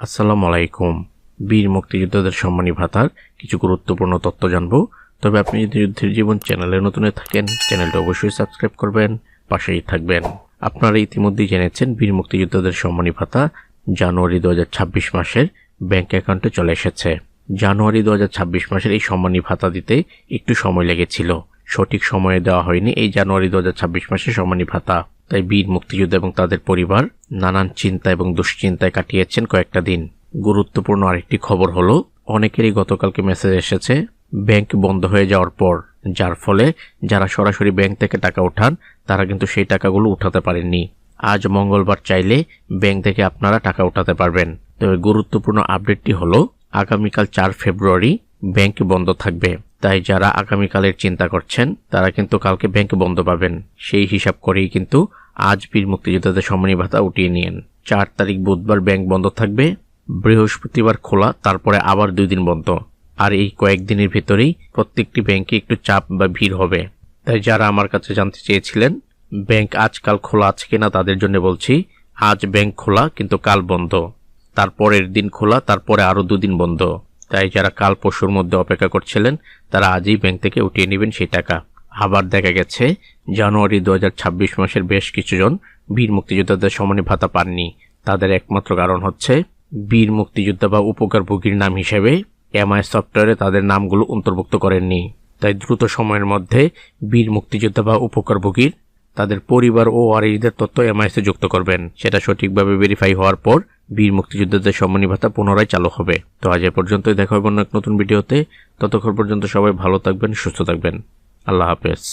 আসসালামু আলাইকুম। বীর মুক্তিযোদ্ধাদের সম্মানী ভাতার কিছু গুরুত্বপূর্ণ তথ্য জানব। তবে আপনি যদি যুদ্ধের জীবন চ্যানেলে নতুন থাকেন, চ্যানেলটা অবশ্যই সাবস্ক্রাইব করবেন, পাশেই থাকবেন। আপনারা ইতিমধ্যেই জেনেছেন বীর মুক্তিযোদ্ধাদের সম্মানী ভাতা জানুয়ারি 2026 মাসের ব্যাংক অ্যাকাউন্টে চলে এসেছে। জানুয়ারি 2026 মাসের এই সম্মানী ভাতা দিতে একটু সময় লেগেছিল, সঠিক সময়ে দেওয়া হয়নি এই জানুয়ারি 2026 মাসের সম্মানী ভাতা। তাই বীর মুক্তিযোদ্ধা এবং তাদের পরিবার নানান চিন্তা এবং দুশ্চিন্তায় কাটিয়েছেন কয়েকটা দিন। গুরুত্বপূর্ণ আরেকটি খবর হলো, অনেকেরই গতকালকে মেসেজ এসেছে ব্যাংক বন্ধ হয়ে যাওয়ার পর, যার ফলে যারা সরাসরি ব্যাংক থেকে টাকা ওঠান তারা কিন্তু সেই টাকাগুলো উঠাতে পারেননি। আজ মঙ্গলবার চাইলে ব্যাংক থেকে আপনারা টাকা উঠাতে পারবেন। তবে গুরুত্বপূর্ণ আপডেটটি হলো, আগামীকাল 4 ফেব্রুয়ারি ব্যাংক বন্ধ থাকবে। তাই যারা আগামীকালের চিন্তা করছেন তারা কিন্তু কালকে ব্যাংক বন্ধ পাবেন। সেই হিসাব করেই কিন্তু আজ বীর মুক্তিযোদ্ধাদের সম্মানী ভাতা উঠিয়ে নিয়েন। 4 তারিখ বুধবার ব্যাংক বন্ধ থাকবে, বৃহস্পতিবার খোলা, তারপরে আবার 2 দিন বন্ধ। আর এই কয়েকদিনের ভিতরেই প্রত্যেকটি ব্যাংকে একটু চাপ বা ভিড় হবে। তাই যারা আমার কাছে জানতে চেয়েছিলেন ব্যাংক আজকাল খোলা আছে কিনা, তাদের জন্য বলছি, আজ ব্যাংক খোলা কিন্তু কাল বন্ধ, তারপরের দিন খোলা, তারপরে আরো 2 দিন বন্ধ। তাই যারা কাল পরশুর মধ্যে অপেক্ষা করছিলেন তারা আজই ব্যাংক থেকে উঠিয়ে নেবেন সেই টাকা। আবার দেখা গেছে জানুয়ারি 2026 মাসের বেশ কিছুজন বীর মুক্তিযোদ্ধাদের সম্মানী ভাতা পাননি। তাদের একমাত্র কারণ হচ্ছে বীর মুক্তিযোদ্ধা বা উপকারভোগীর নাম হিসেবে এমআই সফটওয়্যারে তাদের নামগুলো অন্তর্ভুক্ত করেননি। তাই দ্রুত সময়ের মধ্যে বীর মুক্তিযোদ্ধা বা উপকারভোগীর তাদের পরিবার ও ওয়ারিশদের তথ্য এমআইএসে যুক্ত করবেন। সেটা সঠিকভাবে ভেরিফাই হওয়ার পর বীর মুক্তিযোদ্ধাদের সম্মানী ভাতা পুনরায় চালু হবে। তো আজ এ পর্যন্তই, দেখা হবে অন্য এক নতুন ভিডিওতে। ততক্ষণ পর্যন্ত সবাই ভালো থাকবেন, সুস্থ থাকবেন। আল্লাহ হাফেজ।